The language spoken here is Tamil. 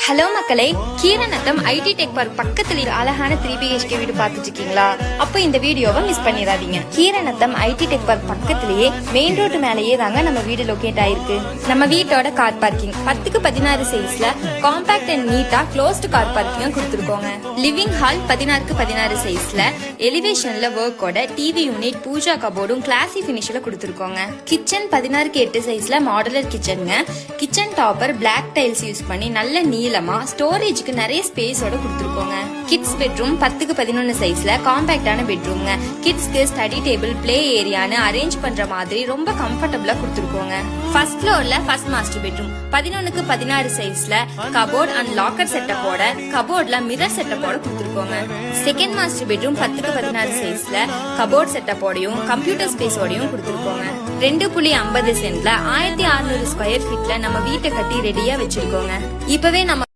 ஹலோ மக்களே, கீரநத்தம் ஐடி டெக் பார்க் பக்கத்துல அழகான 3 BHK வீடு பாத்துட்டு இருக்கீங்களா? அப்ப இந்த வீடியோவை மிஸ் பண்ணிடாதீங்க. கீரநத்தம் ஐடி டெக் பார்க் பக்கத்திலேயே மெயின் ரோடு மேலேயே தாங்க நம்ம வீடு லொகேட் ஆயிருக்கு. நம்ம வீட்டோட கார் பார்க்கிங் 10x16 சைஸ்ல காம்பாக்ட் அண்ட் நீட்டா க்ளோஸ்டு கார் பார்க்கிங் கொடுத்துருக்கோங்க. லிவிங் ஹால் 16x16 சைஸ்ல எலிவேஷன்ல ஒர்க்கோட டிவி யூனிட், பூஜா கபோர்டும் கிளாசி பினிஷ்ல கொடுத்துருக்கோங்க. கிச்சன் 16x8 சைஸ்ல மாடுலர் கிச்சனுங்க. கிச்சன் டாப்பர் பிளாக் டைல்ஸ் யூஸ் பண்ணி நல்ல நீளமா ஸ்டோரேஜ்க்கு நிறைய ஸ்பேஸோட கொடுத்துருக்கோங்க. கிட்ஸ் பெட்ரூம் 10x11 சைஸ்ல காம்பாக்டான பெட்ரூம்ங்க. கிட்ஸ்க்கு ஸ்டடி டேபிள், பிளே ஏரியான்னு அரேஞ்ச் பண்ற மாதிரி ரொம்ப கம்ஃபர்டபுளா கொடுத்துருக்கோங்க. ஃபர்ஸ்ட் ஃப்ளோர்ல ஃபர்ஸ்ட் மாஸ்டர் பெட்ரூம் 11x16 சைஸ்ல கபோர்ட் அண்ட் லாக்கர் செட்டப்போட, கபோர்ட்ல மிரர் செட்டப்போட கொடுத்துருக்கோங்க. செகண்ட் மாஸ்டர் பெட்ரூம் 10x16 சைஸ்ல கபோர்ட் செட்டப்போடையும் கம்ப்யூட்டர் ஸ்பேஸோடையும் கொடுத்துருக்கோங்க. 2.50 சென்ட்ல 1600 ஸ்கொயர் ஃபீட்ல நம்ம வீட்டை கட்டி ரெடியா வச்சிருக்கோங்க. இப்பவே நம்ம